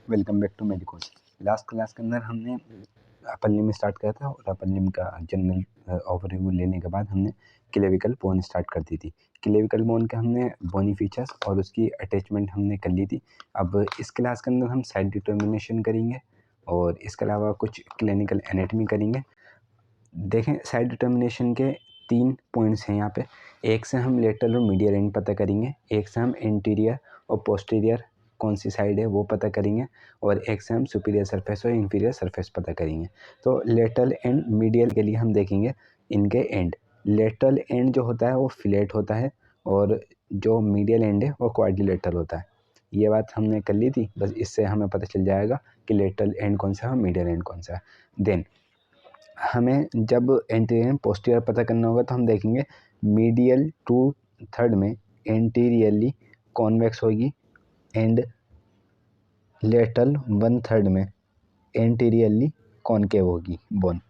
Welcome back to medicos. Last class के अंदर हमने अपर लिम्ब स्टार्ट किया था और अपर लिम्ब का जनरल ओवरव्यू लेने के बाद हमने क्लेविकल बोन स्टार्ट कर दी थी। क्लेविकल बोन के हमने बोनी फीचर्स और उसकी अटैचमेंट हमने कर ली थी। अब इस क्लास के अंदर हम साइड डिटर्मिनेशन करेंगे और इसके अलावा कुछ क्लिनिकल एनाटमी करेंगे। देखें, साइड डिटर्मिनेशन के 3 पॉइंट्स हैं यहाँ पे। एक से हम लेटरल और मीडियल एंड पता करेंगे, एक से हम एंटीरियर और पोस्टीरियर कौन सी साइड है वो पता करेंगे, और एक से हम सुपीरियर सरफेस और इंफीरियर सरफेस पता करेंगे। तो लेटरल एंड मीडियल के लिए हम देखेंगे इनके एंड। लेटरल एंड जो होता है वो फ्लैट होता है और जो मीडियल एंड है वो क्वाड्रिलेटरल होता है। ये बात हमने कर ली थी, बस इससे हमें पता चल जाएगा कि लेटरल एंड कौन सा है और मीडियल एंड कौन सा है। देन हमें जब एंटीरियर पोस्टीरियर पता करना होगा तो हम देखेंगे मीडियल 2/3 में एंटीरियरली कॉन्वेक्स होगी एंड लेटरल 1/3 में एंटीरियरली कॉनकेव होगी बोन।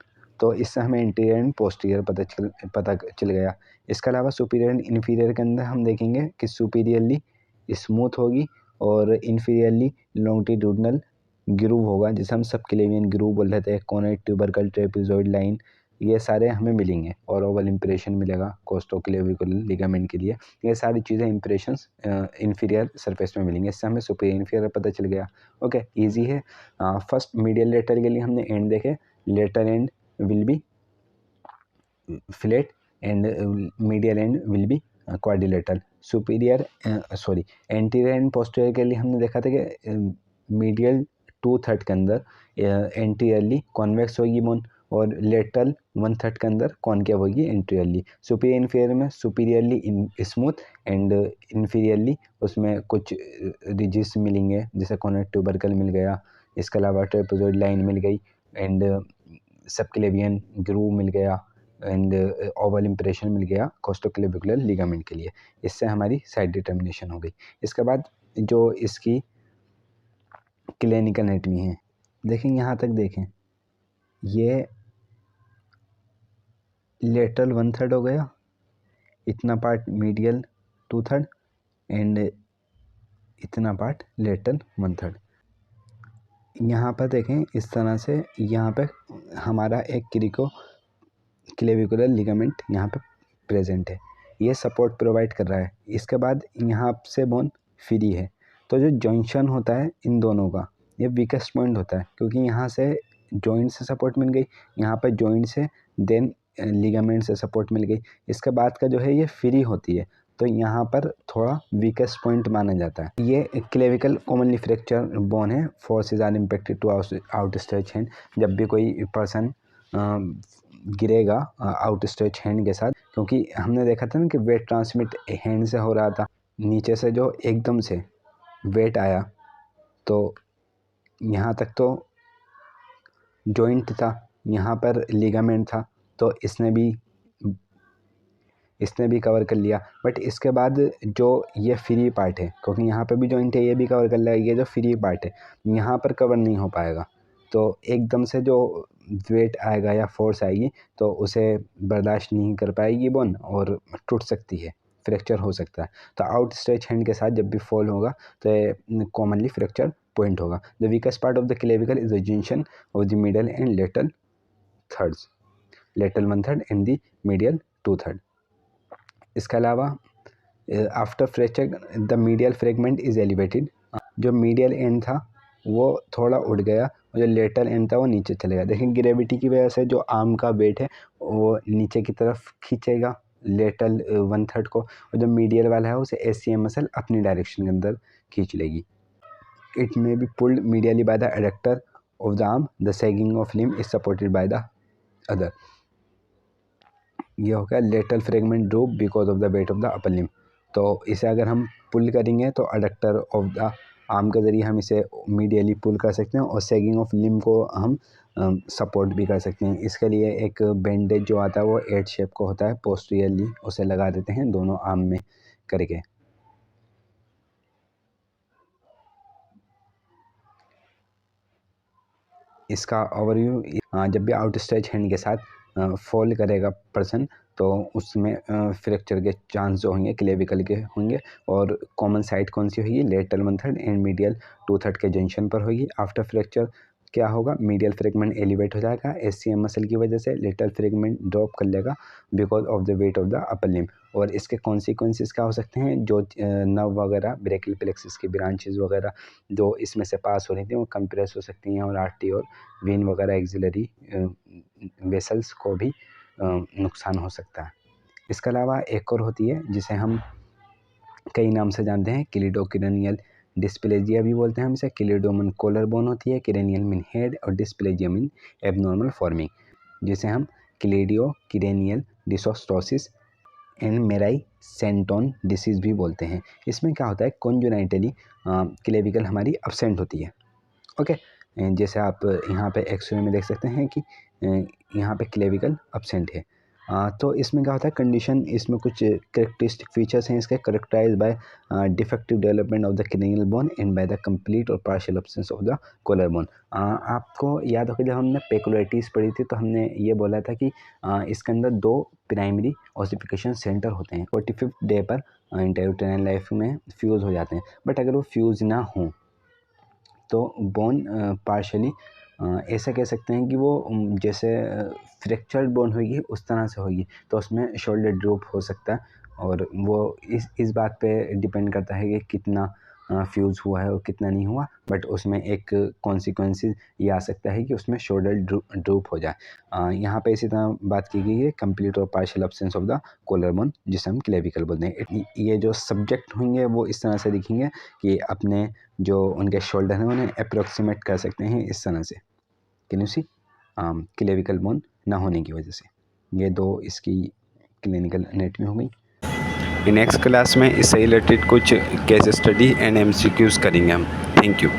तो इससे हमें एंटीरियर एंड पोस्टीरियर पता चल गया। इसके अलावा सुपीरियर एंड इन्फीरियर के अंदर हम देखेंगे कि सुपीरियरली स्मूथ होगी और इन्फीरियरली लॉन्गिट्यूडिनल ग्रूव होगा, जिसे हम सबक्लेवियन ग्रूव बोल रहे थे, कोनेट ट्यूबरकल ट्रेपेजॉइड लाइन, ये सारे हमें मिलेंगे। और ओवल इंप्रेशन मिलेगा कोस्टोक्लेविकुलर लिगामेंट के लिए। ये सारी चीज़ें इंप्रेशंस इन्फीरियर सरफेस में मिलेंगे। इससे हमें सुपीरियर इन्फीरियर पता चल गया। ओके, इजी है। फर्स्ट मीडियल लेटर के लिए हमने एंड देखे। Lateral end will be flat and medial end will be quadrilateral. Superior anterior and posterior के लिए हमने देखा था कि मीडियल 2/3 के अंदर एंटीरियरली कॉन्वेक्स होगी बोन और लेटरल 1/3 के अंदर कॉनकेव होगी एंटीरियरली। सुपीरियर इन्फीरियर में सुपीरियरली स्मूथ एंड इन्फीरियरली उसमें कुछ रिजिस मिलेंगे, जैसे कोनेट ट्यूबरकल मिल गया, इसके अलावा ट्रेपेजॉइड लाइन मिल गई एंड सबक्लेवियन ग्रूव मिल गया एंड ओवल इंप्रेशन मिल गया कोस्टोक्लेविकुलर लिगामेंट के लिए। इससे हमारी साइड डिटर्मिनेशन हो गई। इसके बाद जो इसकी क्लिनिकल एनाटमी है, देखें यहाँ तक देखें, ये लेटरल 1/3 हो गया, इतना पार्ट मीडियल 2/3 एंड इतना पार्ट लेटरल 1/3। यहाँ पर देखें इस तरह से, यहाँ पे हमारा एक क्लेविकुलर लिगामेंट यहाँ पे प्रेजेंट है, ये सपोर्ट प्रोवाइड कर रहा है। इसके बाद यहाँ से बोन फ्री है, तो जो जॉइंशन होता है इन दोनों का, ये वीकेस्ट पॉइंट होता है, क्योंकि यहाँ से जॉइंट से सपोर्ट मिल गई, यहाँ पर जॉइंट से देन लिगामेंट से सपोर्ट मिल गई। इसके बाद का जो है ये फ्री होती है, तो यहाँ पर थोड़ा वीकेस्ट पॉइंट माना जाता है। ये क्लेविकल कॉमनली फ्रैक्चर बोन है। Forces are impacted to outstretch hand. जब भी कोई पर्सन गिरेगा आउटस्ट्रेच हैंड के साथ, क्योंकि हमने देखा था ना कि वेट ट्रांसमिट हैंड से हो रहा था, नीचे से जो एकदम से वेट आया तो यहाँ तक तो जॉइंट था, यहाँ पर लिगामेंट था, तो इसने भी कवर कर लिया। बट इसके बाद जो ये फ्री पार्ट है, क्योंकि यहाँ पे भी जॉइंट है, ये भी कवर कर लिया, ये जो फ्री पार्ट है यहाँ पर कवर नहीं हो पाएगा। तो एकदम से जो वेट आएगा या फोर्स आएगी तो उसे बर्दाश्त नहीं कर पाएगी बोन और टूट सकती है, फ्रैक्चर हो सकता है। तो आउट स्ट्रेच हैंड के साथ जब भी फॉल होगा तो ये कॉमनली फ्रैक्चर पॉइंट होगा। The weakest part of the clavicle is the junction of the middle and lateral thirds, lateral 1/3 and the medial 2/3। इसके अलावा after fracture the medial fragment is elevated. जो मीडियल एंड था वो थोड़ा उड़ गया और जो लेटरल एंड था वो नीचे चले गया। देखिए, ग्रेविटी की वजह से जो आर्म का वेट है वो नीचे की तरफ खींचेगा लेटरल 1/3 को, और जो मीडियल वाला है उसे एसीएम मसल अपनी डायरेक्शन के अंदर खींच लेगी। It may be pulled medially by the adductor of the arm, the sagging of limb is supported by the other. ये हो गया lateral fragment drupe because of the weight of the upper limb. तो इसे अगर हम पुल करेंगे तो adductor of the arm के ज़रिए हम इसे मीडियली पुल कर सकते हैं, और सैगिंग ऑफ लिम्ब को हम सपोर्ट भी कर सकते हैं। इसके लिए एक बैंडेज जो आता है वो 8 शेप का होता है, पोस्टीरियरली उसे लगा देते हैं दोनों आर्म में करके। इसका ओवरव्यू, जब भी आउट स्ट्रेच हैंड के साथ फॉल करेगा पर्सन तो उसमें फ्रैक्चर के चांस जो होंगे क्लेविकल के होंगे। और कॉमन साइट कौन सी होगी, लेटरल 1/3 एंड मीडियल 2/3 के जंक्शन पर होगी। आफ्टर फ्रैक्चर क्या होगा, मीडियल फ्रेगमेंट एलिवेट हो जाएगा एससीएम मसल की वजह से, लेटरल फ्रेगमेंट ड्रॉप कर लेगा because of the weight of the upper limb. और इसके कॉन्सिक्वेंसेस क्या हो सकते हैं, जो नर्व वगैरह ब्रेकियल प्लेक्सस की ब्रांचेस वगैरह जो इसमें से पास हो रही थी वो कंप्रेस हो सकती हैं और आर्टरी और वेन वगैरह एक्सिलरी वेसल्स को भी नुकसान हो सकता है। इसके अलावा एक और होती है जिसे हम कई नाम से जानते हैं, क्लीडोक्रेनियल डिस्प्लेजिया भी बोलते हैं हम इसे। क्लीडोमन कॉलर बोन होती है, क्रेनियल मीन हेड और डिस्प्लेजिया मीन एबनॉर्मल फॉर्मिंग, जिसे हम क्लीडियोक्रेनियल डिसोस्टोसिस एंड मेराई सेंटोन डिसीज़ भी बोलते हैं। इसमें क्या होता है, कॉन्जुनाइटली क्लेविकल हमारी अब्सेंट होती है। ओके, जैसे आप यहाँ पे एक्सरे में देख सकते हैं कि यहाँ पे क्लेविकल अब्सेंट है। तो इसमें क्या होता है कंडीशन, इसमें कुछ करेक्टरिस्टिक फीचर्स हैं इसके, characterised by defective development of the cranial bone and by the complete और partial absence of the collar bone. आपको याद होगा जब हमने पेकुलियरिटीज़ पढ़ी थी तो हमने ये बोला था कि इसके अंदर 2 प्राइमरी ऑसिफिकेशन सेंटर होते हैं। 45th डे पर इंट्रायूटेराइन लाइफ में फ्यूज़ हो जाते हैं, बट अगर वो फ्यूज़ ना हो तो बोन पार्शली ऐसा कह सकते हैं कि वो जैसे फ्रैक्चर्ड बोन होगी उस तरह से होगी, तो उसमें शोल्डर ड्रूप हो सकता है। और वो इस बात पे डिपेंड करता है कि कितना फ्यूज़ हुआ है और कितना नहीं हुआ, बट उसमें एक कॉन्सिक्वेंसेस ये आ सकता है कि उसमें शोल्डर ड्रूप हो जाए। यहाँ पे इसी तरह बात की गई है कंप्लीट और partial absence of the collar bone, जिसे हम क्लेविकल बोलते हैं। ये जो सब्जेक्ट होंगे वो इस तरह से दिखेंगे कि अपने जो उनके शोल्डर हैं उन्हें अप्रोक्सीमेट कर सकते हैं इस तरह से, can you see, clavicle bone ना होने की वजह से। ये 2 इसकी क्लिनिकल एनाटॉमी हो गई। नेक्स्ट क्लास में इससे रिलेटेड कुछ केस स्टडी एंड एमसीक्यूज़ करेंगे हम। Thank you.